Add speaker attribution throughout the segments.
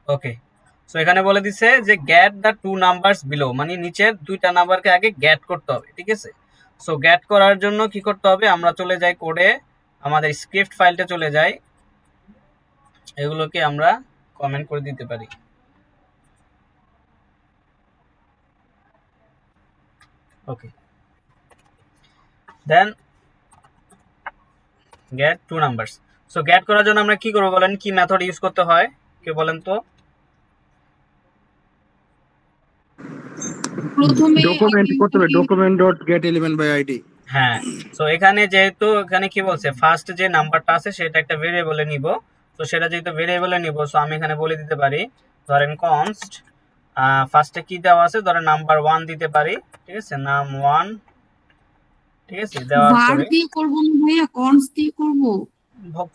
Speaker 1: ওকে, so এখানে বলে দিছে যে get the two numbers below, মানে নিচের দুইটা নাম্বারকে আগে গেট করতে হবে, ঠিক আছে। সো গেট করার জন্য কি করতে হবে, আমরা চলে যাই কোডে, আমাদের স্ক্রিপ্ট ফাইলটা চলে যাই, এগুলোকে আমরা কমেন্ট করে দিতে পারি। Okay, then get two numbers. So get করার জন্য আমরা কি করবো বলেন, কি মেথড ইউজ করতে হয় কেউ বলেন তো?
Speaker 2: প্রথমে
Speaker 3: ডকুমেন্ট করতে হবে, document dot get element by ID.
Speaker 1: হ্যাঁ, সো এখানে যেহেতু এখানে কি বলছে, ফার্স্ট যে নাম্বারটা আছে সেটা একটা ভেরিয়েবলে নিব, তো সেটা যেহেতু ভেরিয়েবলে নিব, সো আমি এখানে বলে দিতে পারি, ধরেন কনস্ট ফার্স্টে কি দেওয়া আছে, ধরেন নাম্বার 1 দিতে পারি, ঠিক আছে, নাম 1, ঠিক আছে, দেওয়ার
Speaker 2: ভার
Speaker 1: পরে
Speaker 2: দিয়ে করব না ভাইয়া, কনস দিয়ে করব।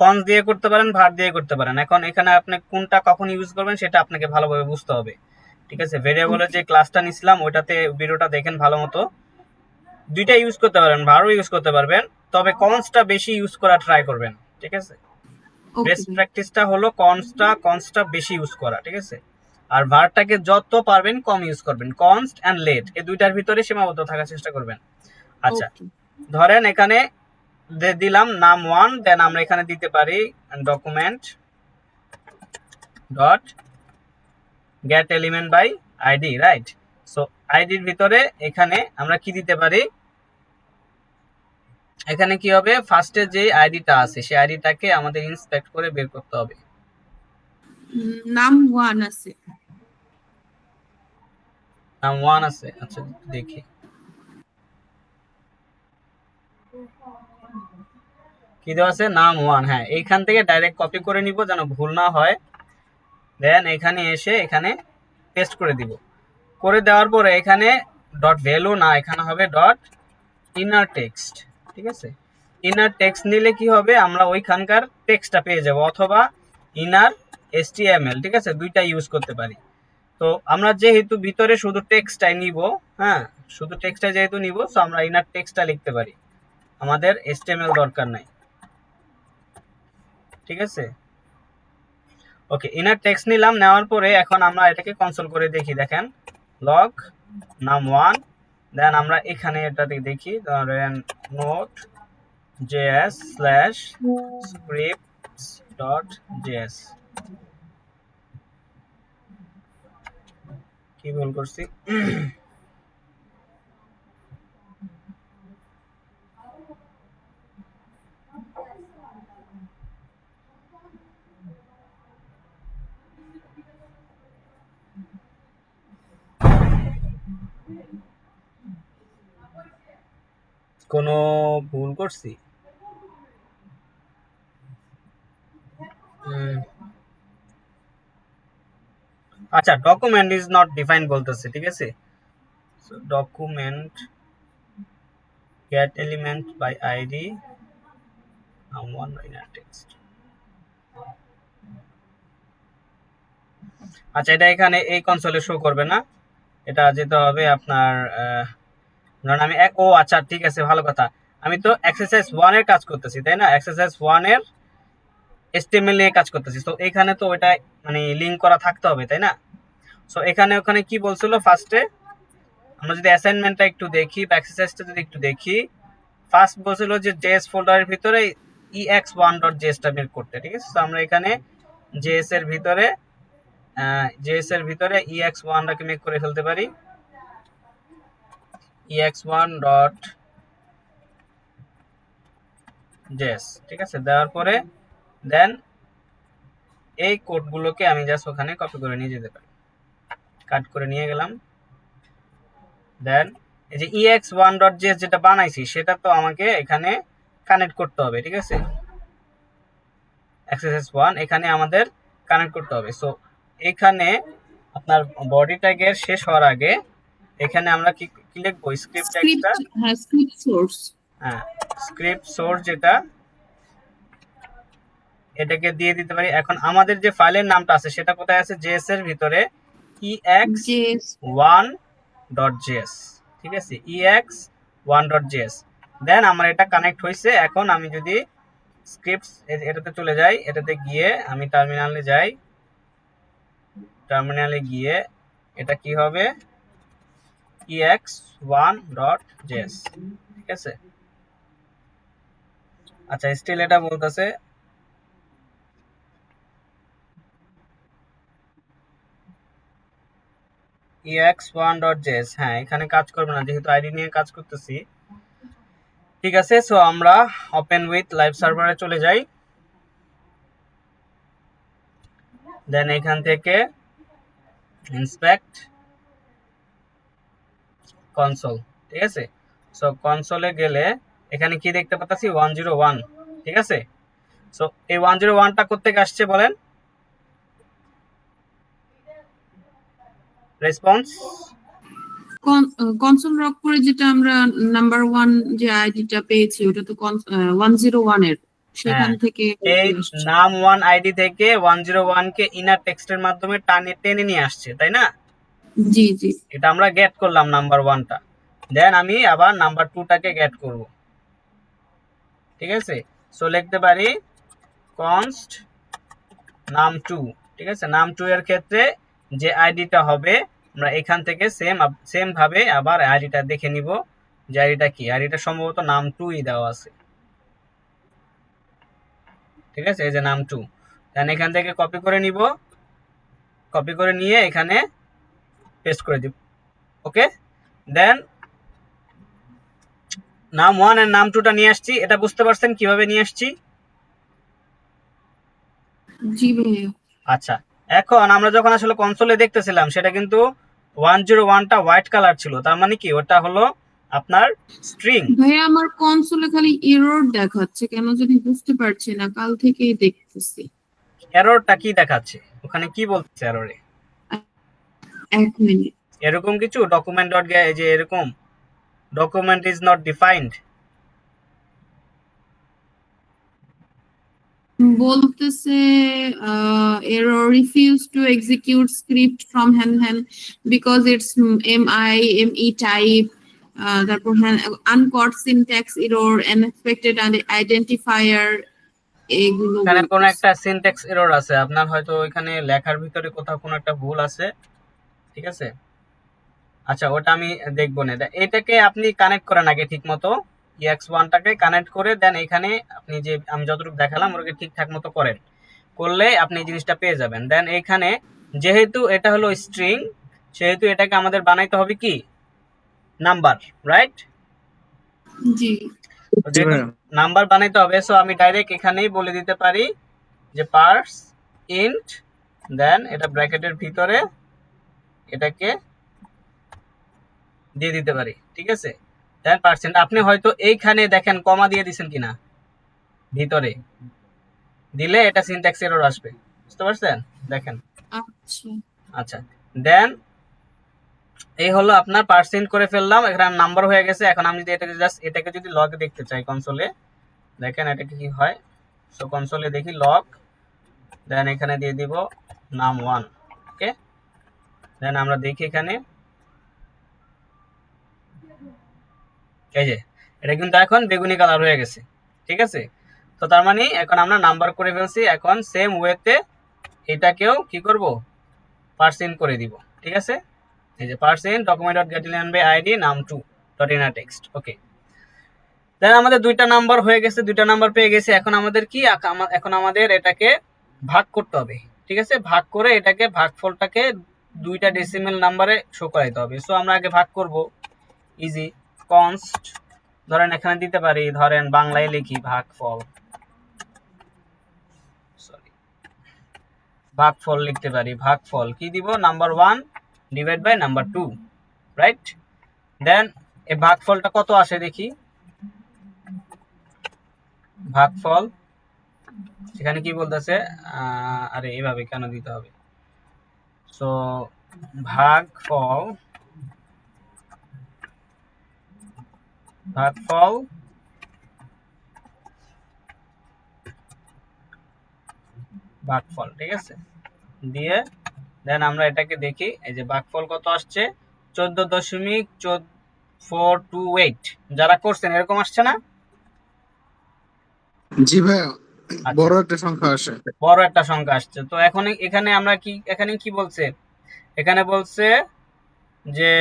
Speaker 1: কনস দিয়ে করতে পারেন, ভার দিয়ে করতে পারেন। এখন এখানে আপনি কোনটা কখন ইউজ করবেন সেটা আপনাকে ভালোভাবে বুঝতে হবে, ঠিক আছে। ভেরিয়েবলের যে ক্লাসটা নিছিলাম ওইটাতে ভিডিওটা দেখেন ভালো মতো, দুইটা ইউজ করতে পারেন, ভারও ইউজ করতে পারবেন, তবে কনসটা বেশি ইউজ করা ট্রাই করবেন, ঠিক আছে। বেস্ট প্র্যাকটিসটা হলো কনস্টটা বেশি ইউজ করা, ঠিক আছে। আর ভারটাকে যত পারবেন কম ইউজ করবেন, কনস্ট এন্ড লেট এই দুইটার ভিতরে সীমাবদ্ধ থাকার চেষ্টা করবেন। আচ্ছা, ধরেন এখানে দিলাম নাম 1, দেন আমরা এখানে দিতে পারি document dot get element by ID, right. So আইডির ভিতরে এখানে আমরা কি দিতে পারি, এখানে কি হবে, ফার্স্টে যে আইডিটা আছে সেই আইডিটাকে আমাদের ইন্সপেক্ট করে বের করতে হবে।
Speaker 2: নাম 1 আছে,
Speaker 1: নাম 1 আছে, আচ্ছা দেখি কি দেওয়া আছে, নাম 1। হ্যাঁ, এইখান থেকে ডাইরেক্ট কপি করে নিব যেন ভুল না হয়, দেন এখানে এসে এখানে পেস্ট করে দিব। করে দেওয়ার পরে এখানে ডট ভ্যালু না, এখানে হবে ডট ইনার টেক্সট, ঠিক আছে। ইনার টেক্সট নিলে কি হবে, আমরা ওইখানকার টেক্সটটা পেয়ে যাব, অথবা ইনার HTML, ঠিক আছে, দুইটা ইউজ করতে পারি। তো আমরা যেহেতু ভিতরে শুধু টেক্সটটাই নিব, হ্যাঁ, শুধু টেক্সটটা যেহেতু নিব, সো আমরা ইনার টেক্সটটা লিখতে পারি, আমাদের HTML দরকার নাই, ঠিক আছে। ওকে, ইনার টেক্সট নিলাম, নেওয়ার পরে এখন আমরা এটাকে কনসোল করে দেখি, দেখেন লগ নাম 1, দেন আমরা এখানে এটাতে দেখি, ধরেন note js slash scripts dot js, কি ভুল করছি, কোনো ভুল করছি? আচ্ছা, ডকুমেন্ট ইজ নট ডিফাইন্ড বলতেছে, ঠিক আছে। So document get element by ID num 1 inner text. আচ্ছা, এটা এখানে এই কনসোলে শো করবে না, এটা যেতে হবে আপনার ধরুন আমি ও আচ্ছা ঠিক আছে, ভালো কথা, আমি তো এক্সারসাইজ 1 এর কাজ করতেছি, তাই না, এক্সারসাইজ 1 এর HTML নিয়ে কাজ করতেছি, তো এখানে তো ওটা মানে লিংক করা থাকতে হবে, তাই না। সো এখানে ওখানে কি বলছিল ফার্স্টে, আমরা যদি অ্যাসাইনমেন্টটা একটু দেখি বা এক্সারসাইজটা যদি একটু দেখি, ফার্স্ট বলছিল যে জেএস ফোল্ডারের ভিতরে ex1.js টা বের করতে, ঠিক আছে। তো আমরা এখানে জেএস এর ভিতরে ex1 টাকে মেক করে ফেলতে পারি, ex1.js, ঠিক আছে। দেওয়ার পরে দেন এই কোডগুলোকে আমি জাস্ট ওখানে কপি করে নিয়ে যেতে পারি, কাট করে নিয়ে গেলাম। দেন এই যে ex1.js যেটা বানাইছি সেটা তো আমাকে এখানে কানেক্ট করতে হবে, ঠিক আছে, এক্সারসাইজ 1 এখানে আমাদের কানেক্ট করতে হবে। সো এখানে আপনার বডি ট্যাগের শেষ হওয়ার আগে এখানে আমরা কি লিখবো, স্ক্রিপ্ট ট্যাগটা,
Speaker 2: হ্যাঁ স্ক্রিপ্ট সোর্স,
Speaker 1: হ্যাঁ স্ক্রিপ্ট সোর্স যেটা, এটাকে দিয়ে দিতে পারি। এখন আমাদের যে ফাইলের নামটা আছে সেটা কোথায় আছে, জেএস এর ভিতরে ex1.js, ঠিক আছে, ex1.js। দেন আমার এটা কানেক্ট হয়েছে। এখন আমি যদি স্ক্রিপ্টস এটাতে চলে যাই, এটাতে গিয়ে আমি টার্মিনালে যাই, টার্মিনালে গিয়ে এটা কি হবে ex1.js, ঠিক আছে। আচ্ছা স্টিল এটা বলতেছে ex1.js, হ্যাঁ এখানে কাজ করবে না যেহেতু আইডি নিয়ে কাজ করতেছি। ঠিক আছে, সো আমরা ওপেন উইথ লাইভ সার্ভারে চলে যাই, দেন এখান থেকে ইন্সপেক্ট কনসোল, ঠিক আছে। সো কনসোলে গেলে এখানে কি দেখতে পাচ্ছি 101, ঠিক আছে। সো এই 101টা কোত্থেকে আসছে বলেন, রেসপন্স।
Speaker 2: কনসোল রক করে যেটা আমরা নাম্বার 1 যে আইডিটা পেয়েছি ওটা তো 101 এর সেখান
Speaker 1: হ্যাঁ,
Speaker 2: থেকে
Speaker 1: এই
Speaker 2: আসছে।
Speaker 1: নাম 1 আইডি থেকে 101 কে ইনার টেক্সটের মাধ্যমে টেনে নিয়ে আসছে, তাই না।
Speaker 2: জি জি।
Speaker 1: এটা আমরা গেট করলাম নাম্বার 1টা, দেন আমি আবার নাম্বার 2টাকে গেট করব, ঠিক আছে। সো লিখতে পারি const num2, ঠিক আছে। num2 এর ক্ষেত্রে যে আইডিটা হবে আমরা এখান থেকে সেম ভাবে আবার আইডিটা দেখে নিব যে আইডিটা কি, আইডিটা সম্ভবত num2ই দেওয়া আছে, ঠিক আছে। এই যে num2, দেন এখান থেকে কপি করে নিব, কপি করে নিয়ে এখানে পেস্ট করে দিব, ওকে। দেন num1 এর num2টা নিয়ে আসছি, এটা বুঝতে পারছেন কিভাবে নিয়ে আসছি।
Speaker 2: জি ভাইয়া।
Speaker 1: আচ্ছা, এখন আমরা যখন আসলে কনসোলে দেখতেছিলাম সেটা কিন্তু 101টা হোয়াইট কালার ছিল, তার মানে কি ওটা হলো আপনার স্ট্রিং।
Speaker 2: ভাইয়া আমার কনসোলে খালি এরর দেখাচ্ছে কেন জানি বুঝতে পারছি না, কাল থেকেই দেখতেছি।
Speaker 1: এররটা কি দেখাচ্ছে ওখানে, কি বলতেছে এররে,
Speaker 2: 1 মিনিট।
Speaker 1: এরকম কিছু ডকুমেন্ট ডট এই যে এরকম ডকুমেন্ট ইজ নট ডিফাইন্ড,
Speaker 2: বলতেছে error refuse to execute script from hand because it's ME type, তারপর uncaught syntax error, unexpected identifier, এগুলো
Speaker 1: এখানে কোন
Speaker 2: বলতেছে।
Speaker 1: একটা সিনট্যাক্স এরর আছে আপনার, হয়তো ওইখানে লেখার ভিতরে কোথাও কোনো একটা ভুল আছে, ঠিক আছে। আচ্ছা ওটা আমি দেখবো না, এটাকে আপনি কানেক্ট করেন আগে ঠিক মতো, ex1টাকে কানেক্ট করে দেন এখানে আপনি যে আমি যতটুকু দেখালাম ওটাকে ঠিকঠাক মতো করেন, করলে আপনি এই জিনিসটা পেয়ে যাবেন। দেন এখানে যেহেতু এটা হলো স্ট্রিং সেহেতু এটাকে আমাদের বানাইতে হবে কি নাম্বার, রাইট।
Speaker 2: জি।
Speaker 1: যেহেতু নাম্বার বানাইতে হবে, সো আমি ডাইরেক্ট এখানেই বলে দিতে পারি যে পার্স ইন্ট, দেন এটা ব্র্যাকেটের ভিতরে এটাকে দিয়ে দিতে পারি, ঠিক আছে। দেন পার্সেন্ট, আপনি হয়তো এইখানে দেখেন কমা দিয়ে দিছেন কিনা, ভিতরে দিলে এটা সিনট্যাক্স এরর আসবে, বুঝতে পারছেন, দেখেন।
Speaker 2: আচ্ছা
Speaker 1: আচ্ছা, দেন এই হলো আপনার পার্সেন্ট করে ফেললাম, এখানে নাম্বার হয়ে গেছে। এখন আমি যদি এটাকে জাস্ট এটাকে যদি লগ দেখতে চাই কনসোলে, দেখেন এটাকে কি হয়। সো কনসোলে দেখি লগ, দেন এখানে দিয়ে দিব num1, ওকে। দেন আমরা দেখি এখানে এই যে এটা কিন্তু এখন বেগুনি কালার হয়ে গেছে, ঠিক আছে। তো তার মানে এখন আমরা নাম্বার করে ফেলছি, এখন সেম ওয়েতে এটাকেও কি করব পার্সেন্ট করে দিব, ঠিক আছে। এই যে percent document dot get element by ID num2 dot inner text, okay. Then আমাদের দুইটা নাম্বার হয়ে গেছে, দুইটা নাম্বার পেয়ে গেছে। এখন আমাদের কি, এখন আমাদের এটাকে ভাগ করতে হবে, ঠিক আছে। ভাগ করে এটাকে ভাগফলটাকে দুইটা ডেসিমেল নাম্বারে শো করাইতে হবে। সো আমরা আগে ভাগ করব, ইজি কনস্ট, ধরেন এখানে দিতে পারি, ধরেন বাংলায় লিখি ভাগফল, সরি ভাগফল লিখতে পারি, ভাগফল কি দিব number 1 divide by number 2, right. Then এই ভাগফলটা কত আসে দেখি, ভাগফল এখানে কি বলতেছে, আরে এইভাবে কেন দিতে হবে। সো ভাগফল ভাগফল ভাগফল, ঠিক আছে, দিয়ে দেন আমরা এটাকে দেখি। এই যে ভাগফল কত আসছে 14.428, যারা করছেন এরকম আসছে না।
Speaker 3: জি ভাইয়া।
Speaker 1: আচ্ছা,
Speaker 3: বড় একটা সংখ্যা আসে।
Speaker 1: বড় একটা সংখ্যা আসছে। তো এখন এখানে আমরা এখানে কি বলছে, এখানে বলছে যে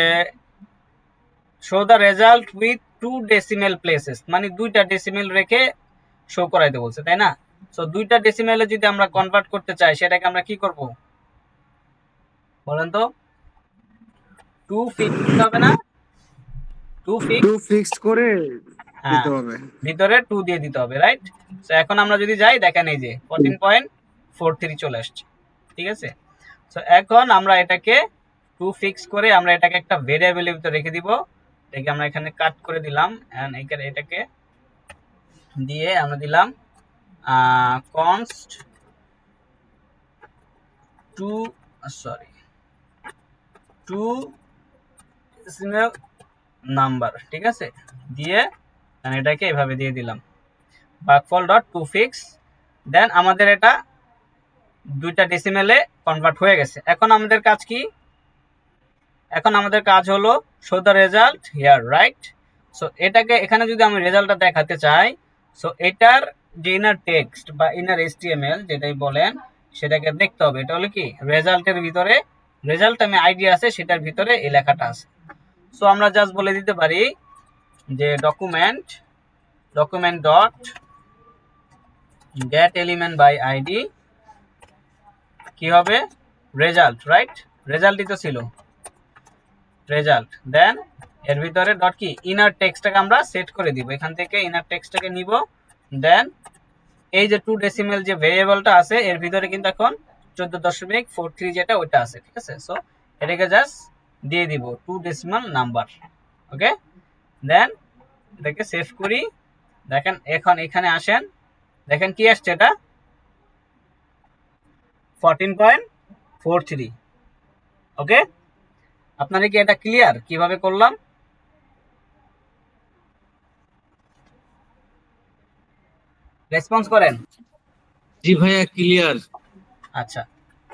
Speaker 1: show the result with 2 decimal places, মানে 2টা ডেসিমেল রেখে শো করাইতে বলছে, তাই না? সো 2টা ডেসিমেলে যদি আমরা কনভার্ট করতে চাই সেটাকে আমরা কি করব বলেন তো? 2 ফিক্স দিতে হবে না? 2 ফিক্স,
Speaker 3: 2 ফিক্সড করে
Speaker 1: হ্যাঁ,
Speaker 3: দিতে হবে।
Speaker 1: ভিতরে 2 দিয়ে দিতে হবে, রাইট? সো এখন আমরা যদি যাই, দেখেন এই যে 14.43 চলে আসছে, ঠিক আছে? সো এখন আমরা এটাকে 2 ফিক্স করে আমরা এটাকে একটা ভেরিয়েবলের ভিতরে রেখে দিব। এটাকে আমরা এখানে কাট করে দিলাম, এন্ড এটাকে দিয়ে আমরা দিলাম const two, sorry, 2 decimal number, ঠিক আছে? দিয়ে এটাকে এভাবে দিয়ে দিলাম ভাগফল ডট টু ফিক্স। দেন আমাদের এটা 2টা ডেসিমেলে কনভার্ট হয়ে গেছে। এখন আমাদের কাজ কি? এখন আমাদের কাজ হলো show the result here, right? So এটাকে এখানে যদি আমি রেজাল্টটা দেখাতে চাই, সো এটার যে ইনার টেক্সট বা ইনার HTML যেটাই বলেন সেটাকে দেখতে হবে। এটা হলো কি রেজাল্টের ভিতরে, রেজাল্ট আমি আইডি আছে সেটার ভিতরে এই লেখাটা আছে। সো আমরা জাস্ট বলে দিতে পারি যে document dot get element by ID কি হবে, রেজাল্ট, রাইট? রেজাল্টই তো ছিল, রেজাল্ট। দেন এর ভিতরে ডট কি ইনার টেক্সটটাকে আমরা সেট করে দিব, এখান থেকে ইনার টেক্সটটাকে নিব। দেন এই যে 2 ডেসিমেল যে ভেরিয়েবলটা আছে এর ভিতরে কিন্তু এখন 14.43 যেটা ওইটা আছে, ঠিক আছে? সো এটাকে জাস্ট দিয়ে দিব 2 ডেসিমাল নাম্বার, ওকে? দেন এটাকে সেভ করি। দেখেন এখন এখানে আসেন, দেখেন কি আসছে, এটা 14.43, ওকে? আপনারা কি এটা ক্লিয়ার কিভাবে করলাম? রেসপন্স করেন।
Speaker 4: জি ভাইয়া ক্লিয়ার।
Speaker 1: আচ্ছা,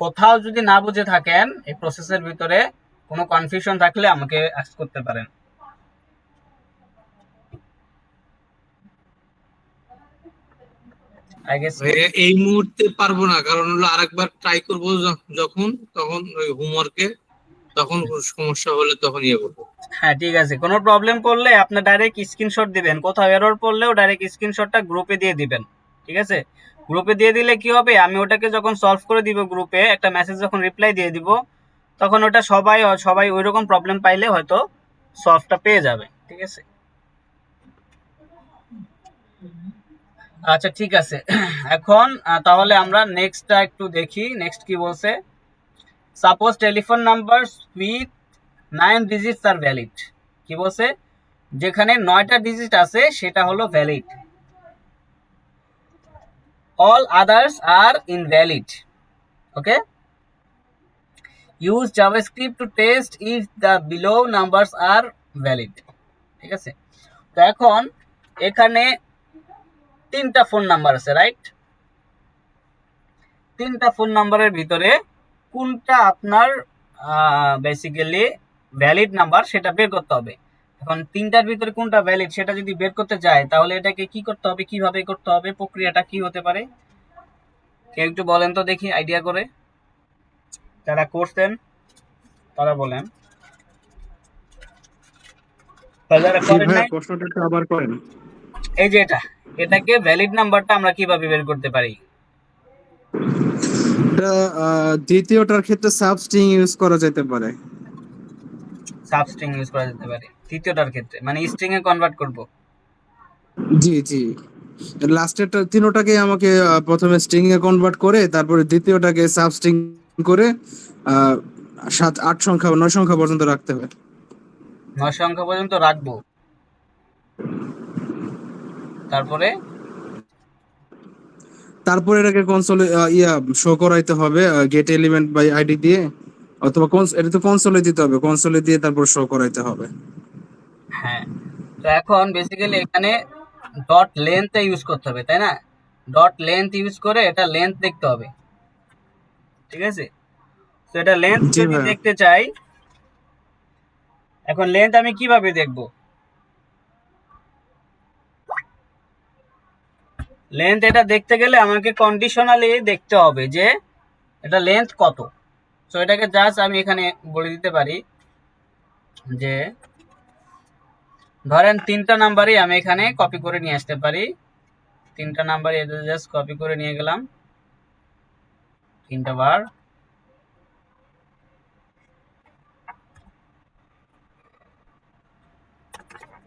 Speaker 1: কোথাও যদি না বুঝে থাকেন এই প্রসেসের ভিতরে, কোনো কনফিউশন থাকলে আমাকে আস্ক করতে পারেন। আই গেস
Speaker 4: ভাইয়া এই মুহূর্তে পারবো না, কারণ হলো আরেকবার ট্রাই করবো যখন তখন ওই হোমওয়ার্কে, তখন কোনো সমস্যা হলে তখন ইয়ে করবো।
Speaker 1: হ্যাঁ, ঠিক আছে। কোনো প্রবলেম পড়লে আপনি ডাইরেক্ট স্ক্রিনশট দিবেন, কোথাও এরর পড়লেও ডাইরেক্ট স্ক্রিনশটটা গ্রুপে দিয়ে দিবেন, ঠিক আছে? গ্রুপে দিয়ে দিলে কি হবে, আমি ওটাকে যখন সলভ করে দিব গ্রুপে একটা মেসেজ যখন রিপ্লাই দিয়ে দিব, তখন ওটা সবাই ওই রকম প্রবলেম পাইলে হয়তো সলভটা পেয়ে যাবে, ঠিক আছে? আচ্ছা, ঠিক আছে। এখন তাহলে আমরা নেক্সটটা একটু দেখি, নেক্সট কি বলছে। Suppose telephone number with 9 digits are valid. কি বলছে, যেখানে 9টা ডিজিট আছে সেটা হলো valid, all others are invalid, okay? Use JavaScript to test if the below numbers are valid, ঠিক আছে? তো এখন এখানে 3টা ফোন নাম্বার আছে, রাইট? 3টা ফোন নাম্বারের ভিতরে কোনটা আপনার বেসিক্যালি ভ্যালিড নাম্বার সেটা বের করতে হবে। এখন 3টার ভিতরে কোনটা ভ্যালিড সেটা যদি বের করতে যায় তাহলে এটাকে কি করতে হবে, কিভাবে করতে হবে, প্রক্রিয়াটা কি হতে পারে? কেউ একটু বলেন তো দেখি আইডিয়া করে, যারা করছেন তারা বলেন। যারা
Speaker 3: জি
Speaker 1: করেন
Speaker 3: ভাইয়া,
Speaker 1: নাই,
Speaker 3: প্রশ্নটা একটু আবার করেন।
Speaker 1: এই যে এটাকে ভ্যালিড নাম্বারটা আমরা কিভাবে বের করতে পারি?
Speaker 3: এটা দ্বিতীয়টার ক্ষেত্রে সাবস্ট্রিং ইউজ করা যেতে পারে।
Speaker 1: সাবস্ট্রিং ইউজ করা যেতে পারে তৃতীয়টার ক্ষেত্রে, মানে স্ট্রিং এ কনভার্ট করব।
Speaker 3: জি জি, লাস্টেরটা তিনোটাকে আমাকে প্রথমে স্ট্রিং এ কনভার্ট করে তারপরে দ্বিতীয়টাকে সাবস্ট্রিং করে 7 8 সংখ্যা 9 সংখ্যা পর্যন্ত রাখতে হবে।
Speaker 1: 9 সংখ্যা পর্যন্ত রাখবো, তারপরে
Speaker 3: তারপরে এটাকে কনসোলে শো করাইতে হবে গেট এলিমেন্ট বাই আইডি দিয়ে, অথবা এটা তো কনসোলে দিতে হবে, কনসোলে দিয়ে তারপর শো করাইতে হবে।
Speaker 1: হ্যাঁ, তো এখন বেসিক্যালি এখানে ডট লেন্থ ইউজ করতে হবে, তাই না? ডট লেন্থ ইউজ করে এটা লেন্থ দেখতে হবে, ঠিক আছে? তো এটা লেন্থ
Speaker 3: জি
Speaker 1: যদি
Speaker 3: ভাইয়া,
Speaker 1: দেখতে চাই, এখন লেন্থ আমি কিভাবে দেখব? লেন্থ এটা দেখতে গেলে আমাকে কন্ডিশনালি দেখতে হবে যে এটা লেন্থ কত। সো এটাকে জাস্ট আমি এখানে বলে দিতে পারি যে ধরেন 3টা নাম্বারই আমি এখানে কপি করে নিয়ে আসতে পারি। 3টা নাম্বারই এটা জাস্ট কপি করে নিয়ে গেলাম 3টা বার।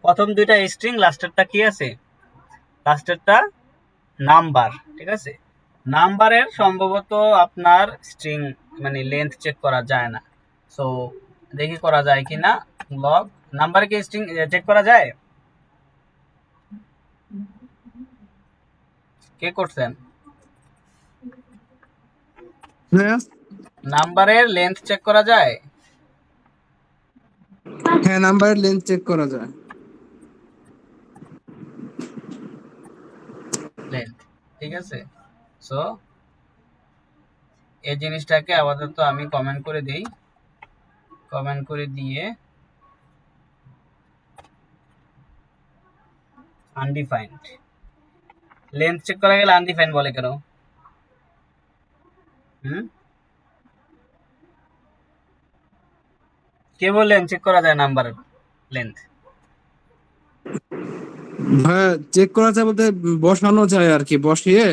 Speaker 1: প্রথম দুইটা স্ট্রিং, লাস্টেরটা কি আছে? লাস্টেরটা নাম্বার, ঠিক আছে। নাম্বারের সম্ভবত আপনার স্ট্রিং মানে লেন্থ চেক করা যায় না। সো দেখি করা যায় কিনা। লগ নাম্বারে কি স্ট্রিং চেক করা যায়? কে করছেন?
Speaker 3: হ্যাঁ
Speaker 1: নাম্বারের লেন্থ চেক করা যায়?
Speaker 3: হ্যাঁ, নাম্বারের লেন্থ চেক করা যায়।
Speaker 1: লেন্থ, ঠিক আছে। সো এই জিনিসটাকে আপাতত আমি কমেন্ট করে দিই। কমেন্ট করে দিয়ে আনডিফাইন্ড লেন্থ চেক করা গেলে আনডিফাইন্ড বলে কেন? কে বললেন চেক করা যায় নাম্বারের লেন্থ?
Speaker 3: হ্যাঁ, চেক করা যায় বলতে বসানো যায় আর কি, বসিয়ে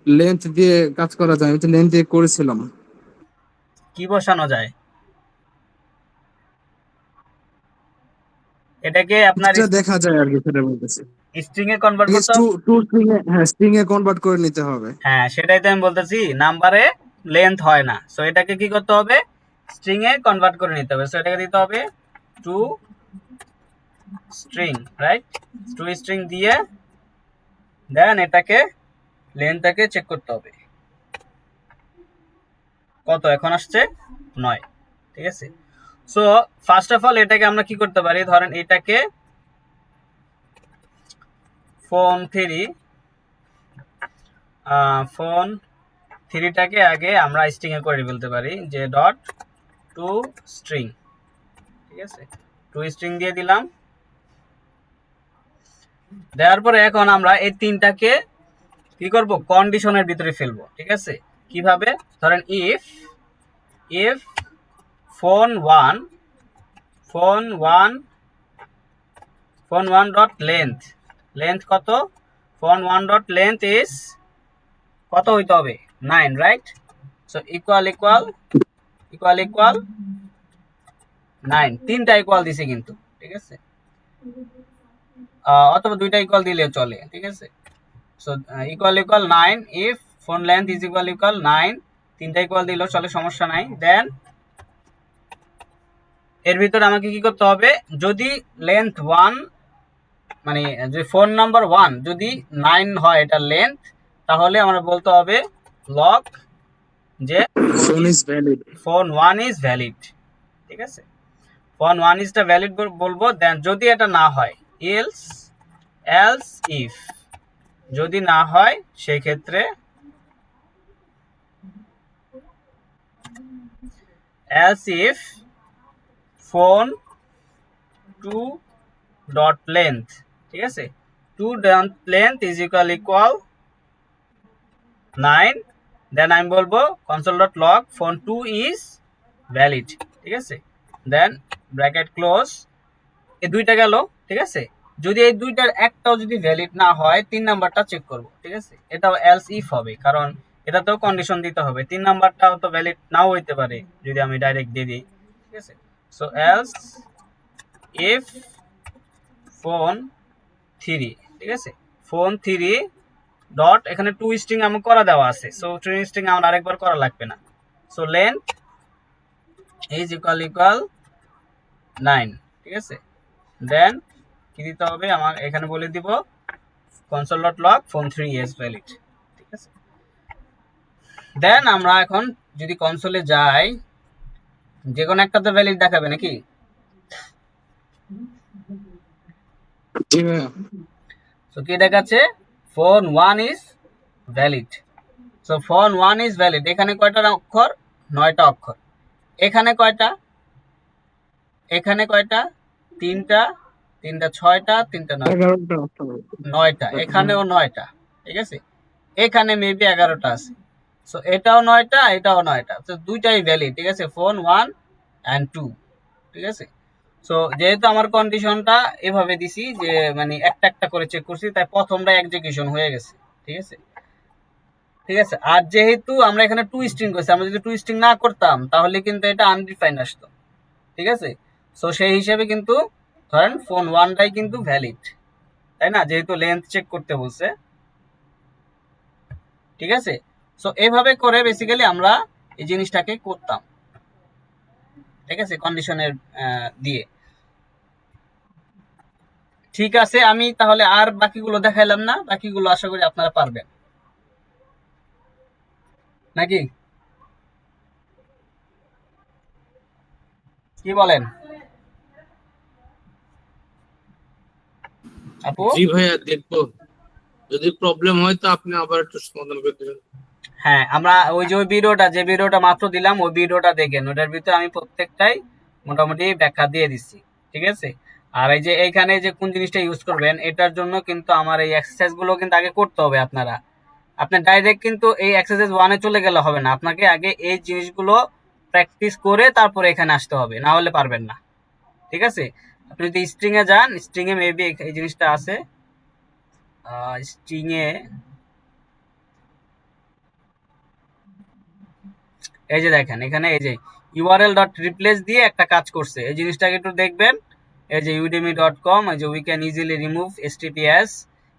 Speaker 3: লেন্থ দিয়ে কাজ করা যায়। আমি তো লেন্থ দিয়ে করেছিলাম।
Speaker 1: কি বসানো যায়? এটাকে আপনার
Speaker 3: যেটা দেখা যায় আর কি, সেটা বলতেছি।
Speaker 1: স্ট্রিং এ কনভার্ট করতে হবে।
Speaker 3: টু স্ট্রিং এ, হ্যাঁ স্ট্রিং এ কনভার্ট করে নিতে হবে।
Speaker 1: হ্যাঁ, সেটাই তো আমি বলতেছি, নাম্বারে লেন্থ হয় না। সো এটাকে কি করতে হবে? স্ট্রিং এ কনভার্ট করে নিতে হবে। সো এটাকে দিতে হবে two string, right? Two string দিয়ে দেন এটাকে লেন্থটাকে চেক করতে হবে। কত এখন আসছে? 9, ঠিক আছে। সো ফার্স্ট অফ অল এটাকে আমরা কি করতে পারি, ধরেন এটাকে ফোন 3টাকে আগে আমরা স্ট্রিং এ করে ফেলতে পারি যে ডট টু স্ট্রিং, ঠিক আছে। টু স্ট্রিং দিয়ে দিলাম। দেওয়ার পরে এখন আমরা এই 3টাকে কি করব? কন্ডিশনের ভিতরে ফেলবো, ঠিক আছে। কিভাবে? ধরেন ইফ ফোন 1 ডট লেন্থ কত? ফোন 1 ডট লেন্থ ইজ কত হইতে হবে? 9, রাইট? সো ইকুয়াল 9, 3টা ইকুয়াল দিছে কিন্তু, ঠিক আছে। অথবা 2টা ইকুয়াল দিলেও চলে, ঠিক আছে। So equal 9 if phone length is equal 9, 3টা ইকুয়াল দিলেও চলে, সমস্যা নাই। দেন এর ভিতরে আমাকে কি করতে হবে? যদি লেন্থ 1 মানে যে ফোন নাম্বার 1 যদি 9 হয় এটা লেন্থ, তাহলে আমরা বলতে হবে লগ যে
Speaker 3: phone is valid.
Speaker 1: Phone 1 is valid, ঠিক আছে। ফোন 1 ইজটা ভ্যালিড বলবো। দেন যদি এটা না হয় এলস ইফ যদি না হয় সেই ক্ষেত্রে else if phone 2 dot length, ঠিক আছে। 2 ডট লেন্থ ইজ ইকুয়াল 9, দেন আমি বলবো console dot log phone 2 is valid, ঠিক আছে। দেন ব্র্যাকেট ক্লোজ। এই দুইটা গেল, ঠিক আছে। যদি এই দুইটার একটাও যদি ভ্যালিড না হয় 3 নাম্বারটা চেক করব, ঠিক আছে। এটাও এলস ইফ হবে, কারণ এটাতেও কন্ডিশন দিতে হবে। 3 নাম্বারটাও তো ভ্যালিড নাও হইতে পারে যদি আমি ডাইরেক্ট দিয়ে দিই, ঠিক আছে। সো এলস ইফ ফোন 3, ঠিক আছে। ফোন 3 ডট এখানে টু স্ট্রিং আমার করা দেওয়া আছে। সো টু স্ট্রিং আমার আরেকবার করা লাগবে না। সো লেন্থ ইজ ইকুয়াল 9, ঠিক আছে। দেন কি দিতে হবে আমার এখানে বলে দিব console dot log phone 3 is valid, ঠিক আছে। দেন আমরা এখন যদি কনসোলে যাই, যে কোনো একটা তো ভ্যালিড দেখাবে নাকি?
Speaker 3: জি ভাইয়া।
Speaker 1: সো কি দেখাচ্ছে? Phone 1 is valid. So phone 1 is valid. এখানে কয়টা অক্ষর? 9টা অক্ষর। এখানে কয়টা? এখানে কয়টা? 3টা, 6টা, 3টা 9টা।
Speaker 3: 11টা।
Speaker 1: 9টা, এখানেও 9টা, ঠিক আছে। এখানে মেবি 11টা আছে। সো এটাও 9টা, এটাও 9টা, তো দুইটাই ভ্যালিড, ঠিক আছে, ফোন 1 অ্যান্ড 2, ঠিক আছে। সো যেহেতু আমার কন্ডিশনটা এভাবে দিছি যে মানে একটা একটা করে চেক করছি, তাই প্রথমটা এক্সিকিউশন হয়ে গেছে, ঠিক আছে। ঠিক আছে, আর যেহেতু আমরা এখানে টু স্ট্রিং করছি, আমরা যদি টু স্ট্রিং না করতাম তাহলে কিন্তু এটা আনডিফাইন্ড আসতো, ঠিক আছে। সো সেই হিসেবে কিন্তু ধরেন ফোন 1টাই কিন্তু ভ্যালিড, তাই না, যেহেতু লেন্থ চেক করতে বলছে, ঠিক আছে। সো এভাবে করে বেসিক্যালি আমরা এই জিনিসটাকে করতাম, ঠিক আছে, কন্ডিশনের দিয়ে। ঠিক আছে, আমি তাহলে আর বাকিগুলো দেখাইলাম না, বাকিগুলো আশা করি আপনারা পারবেন নাকি, কি বলেন আপু?
Speaker 4: জি ভাইয়া, দেখবো। যদি প্রবলেম হয় তো আপনি আবার একটু সমাধান করে দেবেন।
Speaker 1: হ্যাঁ, আমরা ওই যে ওই ভিডিওটা, যে ভিডিওটা মাত্র দিলাম, ওই ভিডিওটা দেখেন, ওটার ভিতরে আমি প্রত্যেকটাই মোটামুটি ব্যাখ্যা দিয়ে দিচ্ছি, ঠিক আছে। আর এই যে এইখানে যে কোন জিনিসটা ইউজ করবেন, এটার জন্য কিন্তু আমার এই এক্সারসাইজ গুলো কিন্তু আগে করতে হবে। আপনি ডাইরেক্ট কিন্তু এই এক্সারসাইজ 1-এ চলে গেলে হবে না, আপনাকে আগে এই জিনিসগুলো প্র্যাকটিস করে তারপরে এখানে আসতে হবে, না হলে পারবেন না, ঠিক আছে। আপনি যদি স্ট্রিং এ যান, স্ট্রিং এ মেবি এই জিনিসটা আছে, স্ট্রিং এ এই যে দেখেন, এখানে এই যে ইউআরএল ডট রিপ্লেস দিয়ে একটা কাজ করছে, এই জিনিসটাকে একটু দেখবেন। এই যে udemy.com, এই যে we can easily remove HTTPS,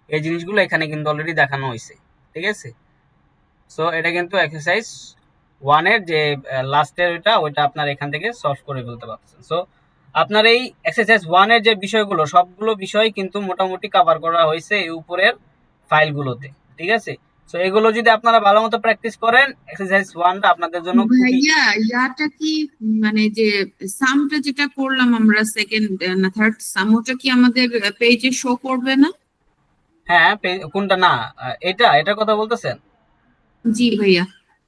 Speaker 1: এই জিনিসগুলো এখানে কিন্তু অলরেডি দেখানো হয়েছে, ঠিক আছে। সো এটা কিন্তু এক্সারসাইজ 1-এর যে লাস্টের ওইটা আপনার এখান থেকে সলভ করে ফেলতে পারছেন। সো আপনার এই এক্সারসাইজ 1-এর যে বিষয়গুলো, সবগুলো বিষয় কিন্তু মোটামুটি কভার করা হয়েছে এই উপরের ফাইলগুলোতে, ঠিক আছে। সো এগুলো যদি আপনারা ভালো মতো প্র্যাকটিস করেন, এক্সারসাইজ 1টা আপনাদের জন্য খুবই
Speaker 2: ভাইয়া ইয়াটা কি মানে যে সামটা যেটা করলাম আমরা সেকেন্ড না থার্ড সাম, ওটা কি আমাদের পেজে শো করবে না?
Speaker 1: হ্যাঁ, কোনটা না, এটার কথা বলতেছেন?
Speaker 2: জি ভাইয়া।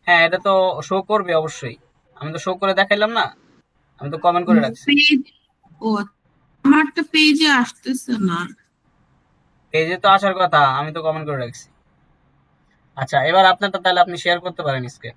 Speaker 1: হ্যাঁ, এটা তো শো করবে অবশ্যই, আমি তো শো করে দেখাইলাম না, আমি তো কমেন্ট করে রাখছি।
Speaker 2: পেজ, ও আমার তো পেজে আসতেছে না।
Speaker 1: পেজে তো আসার কথা, আমি তো কমেন্ট করে রাখছি। আচ্ছা, এবার আপনারটা তাহলে আপনি শেয়ার করতে পারেন স্ক্রিন।